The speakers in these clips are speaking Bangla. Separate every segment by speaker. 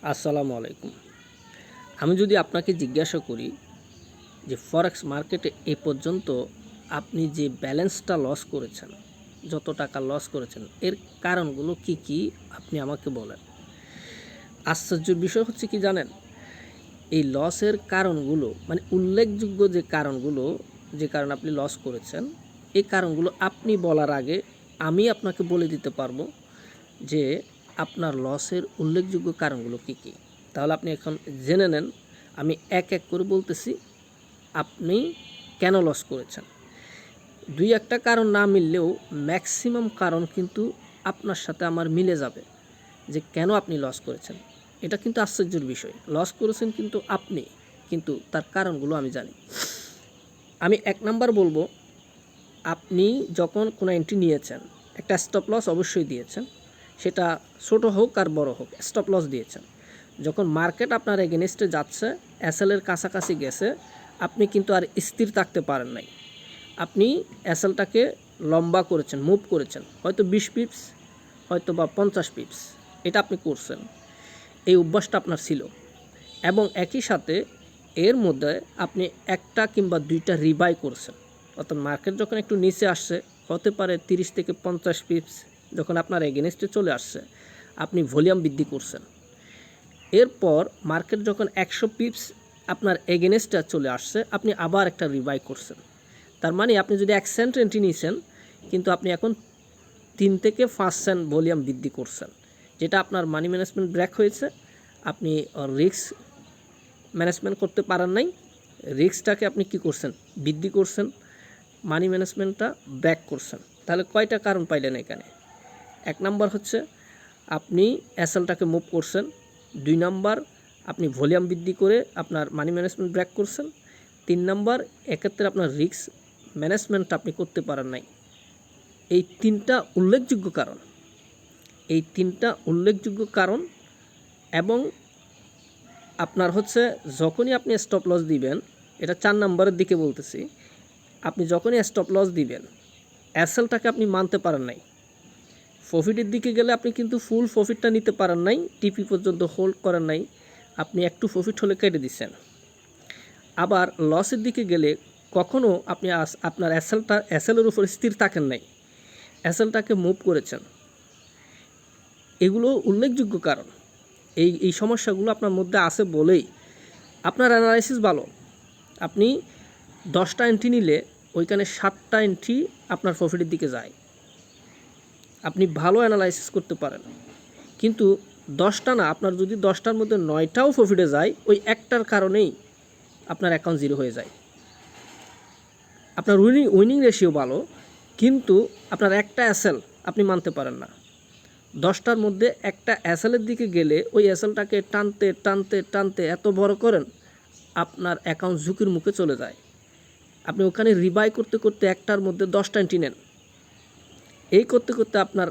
Speaker 1: আসসালামু আলাইকুম। আমি যদি আপনাকে জিজ্ঞাসা করি যে ফরেক্স মার্কেটে এ পর্যন্ত আপনি যে ব্যালেন্সটা লস করেছেন, যত টাকা লস করেছেন, এর কারণগুলো কি কি আপনি আমাকে বলেন। আশ্চর্যের বিষয় হচ্ছে কি জানেন, এই লসের কারণগুলো মানে উল্লেখযোগ্য যে কারণগুলো, যে কারণে আপনি লস করেছেন, এই কারণগুলো আপনি বলার আগে আমি আপনাকে বলে দিতে পারবো যে আপনার লসের উল্লেখযোগ্য কারণগুলো কি কি। তাহলে আপনি এখন জেনে নেন। আমি এক এক করে বলতেছি, আপনি কেন লস করেছেন। দুই একটা কারণ না মিললেও ম্যাক্সিমাম কারণ কিন্তু আপনার সাথে আমার মিলে যাবে যে কেন আপনি লস করেছেন। এটা কিন্তু আশ্চর্যের বিষয়, লস করেছেন কিন্তু আপনি, কিন্তু তার কারণগুলো আমি জানি। আমি এক নাম্বার বলবো, আপনি যখন কোনো এন্ট্রি নিয়েছেন, একটা স্টপ লস অবশ্যই দিয়েছেন, সেটা ছোট হোক আর বড় হোক, স্টপ লস দিয়েছেন। যখন মার্কেট আপনার এগেনস্টে যাচ্ছে, এসএলের কাছাকাছি গেছে, আপনি কিন্তু আর স্থির থাকতে পারেন নাই। আপনি এসএলটাকে লম্বা করেছেন, মুভ করেছেন, হয়তো 20 পিপস, হয়তো বা 50 পিপস, এটা আপনি করছেন। এই অভ্যাসটা আপনার ছিল এবং একই সাথে এর মধ্যে আপনি একটা কিংবা দুইটা রিবাই করছেন। অর্থাৎ মার্কেট যখন একটু নিচে আসছে, হতে পারে 30 থেকে 50 পিপস, যখন আপনার এগেনস্টে চলে আসছে, আপনি ভলিউম বৃদ্ধি করছেন। এরপর মার্কেট যখন 100 পিপস আপনার এগেনস্টে চলে আসছে, আপনি আবার একটা রিবাই করছেন। তার মানে আপনি যদি 1 সেন্ট এন্ট্রি নিয়েছেন, কিন্তু আপনি এখন 3 থেকে 5 সেন্ট ভলিউম বৃদ্ধি করছেন, যেটা আপনার মানি ম্যানেজমেন্ট ব্রেক হয়েছে। আপনি রিস্ক ম্যানেজমেন্ট করতে পারেন নাই, রিস্কটাকে আপনি কি করছেন, বৃদ্ধি করছেন, মানি ম্যানেজমেন্টটা ব্রেক করছেন। তাহলে কয়টা কারণ পাইলেন এখানে? এক নাম্বার হচ্ছে আপনি এসএলটাকে মুভ করছেন। 2 নাম্বার, আপনি ভলিউম বৃদ্ধি করে আপনার মানি ম্যানেজমেন্ট ব্রেক করছেন। 3 নাম্বার, এক্ষেত্রে আপনার রিস্ক ম্যানেজমেন্টটা আপনি করতে পারেন নাই। এই 3টা উল্লেখযোগ্য কারণ, এই 3টা উল্লেখযোগ্য কারণ। এবং আপনার হচ্ছে যখনই আপনি স্টপ লস দিবেন, এটা 4 নাম্বারের দিকে বলতেছি, আপনি যখনই স্টপ লস দিবেন, এসএলটাকে আপনি মানতে পারেন নাই। প্রফিটের দিকে গেলে আপনি কিন্তু ফুল প্রফিটটা নিতে পারেন নাই, টিপি পর্যন্ত হোল্ড করেন নাই, আপনি একটু প্রফিট হলে কেটে দিচ্ছেন। আবার লসের দিকে গেলে কখনও আপনি আপনার এসএলের উপর স্থির থাকেন নাই, এসএলটাকে মুভ করেছেন। এগুলো উল্লেখযোগ্য কারণ। এই সমস্যাগুলো আপনার মধ্যে আছে বলেই আপনার অ্যানালাইসিস ভালো। আপনি 10টা এন্ট্রি নিলে ওইখানে 7টা এন্ট্রি আপনার প্রফিটের দিকে যায়, আপনি ভালো অ্যানালাইসিস করতে পারেন। কিন্তু 10টা না, আপনার যদি 10টার মধ্যে 9টাও প্রফিটে যায়, ওই একটার কারণেই আপনার অ্যাকাউন্ট জিরো হয়ে যায়। আপনার উইনিং রেশিও ভালো, কিন্তু আপনার একটা এসএল আপনি মানতে পারেন না। 10টার মধ্যে একটা এসএলের দিকে গেলে ওই এসএলটাকে টানতে টানতে টানতে এত বড় করেন, আপনার অ্যাকাউন্ট ঝুঁকির মুখে চলে যায়। আপনি ওখানে রিবাই করতে করতে একটার মধ্যে 10টা এন্ট্রি নেন, এই করতে করতে আপনার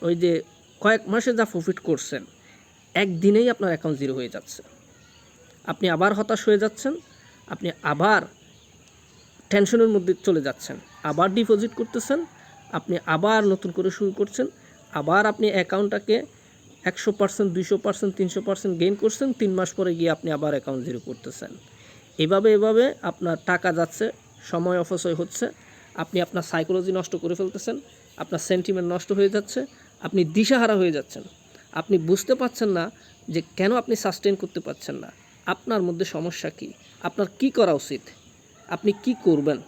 Speaker 1: ওই যে কয়েক মাসে যা প্রফিট করছেন, একদিনেই আপনার অ্যাকাউন্ট জিরো হয়ে যাচ্ছে। আপনি আবার হতাশ হয়ে যাচ্ছেন, আপনি আবার টেনশনের মধ্যে চলে যাচ্ছেন, আবার ডিপোজিট করতেছেন, আপনি আবার নতুন করে শুরু করছেন, আবার আপনি অ্যাকাউন্টটাকে 100%, 200%, 300% গেইন করছেন, 3 মাস পরে গিয়ে আপনি আবার অ্যাকাউন্ট জিরো করতেছেন। এভাবে আপনার টাকা যাচ্ছে, সময় অপচয় হচ্ছে, আপনি আপনার সাইকোলজি নষ্ট করে ফেলতেছেন, আপনার সেন্টিমেন্ট নষ্ট হয়ে যাচ্ছে, আপনি দিশাহারা হয়ে যাচ্ছেন, আপনি বুঝতে পারছেন না যে কেন আপনি সাস্টেইন করতে পারছেন না, আপনার মধ্যে সমস্যা কি, আপনার কি করা উচিত, আপনি কি করবেন।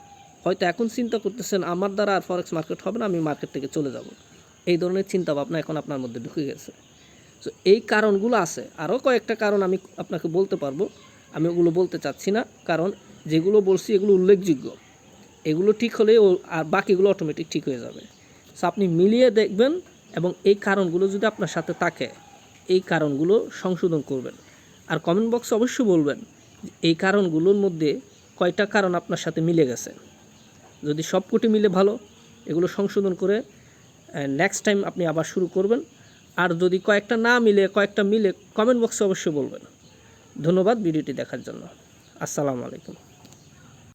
Speaker 1: হয়তো এখন চিন্তা করতেছেন আমার দ্বারা আর ফরেক্স মার্কেট হবে না, আমি মার্কেট থেকে চলে যাব। এই ধরনের চিন্তা ভাবনা এখন আপনার মধ্যে ঢুকে গেছে। সো এই কারণগুলো আছে, আরও কয়েকটা কারণ আমি আপনাকে বলতে পারবো, আমি ওগুলো বলতে চাচ্ছি না, কারণ যেগুলো বলছি এগুলো উল্লেখযোগ্য। এগুলো ঠিক হলে আর বাকিগুলো অটোমেটিক ঠিক হয়ে যাবে। সো আপনি মিলিয়ে দেখবেন এবং এই কারণগুলো যদি আপনার সাথে থাকে, এই কারণগুলো সংশোধন করবেন। আর কমেন্ট বক্সে অবশ্যই বলবেন এই কারণগুলোর মধ্যে কয়টা কারণ আপনার সাথে মিলে গেছে। যদি সবকটি মিলে ভালো, এগুলো সংশোধন করে নেক্সট টাইম আপনি আবার শুরু করবেন। আর যদি কয়েকটা না মিলে, কয়েকটা মিলে, কমেন্ট বক্সে অবশ্যই বলবেন। ধন্যবাদ ভিডিওটি দেখার জন্য। আসসালামু আলাইকুম।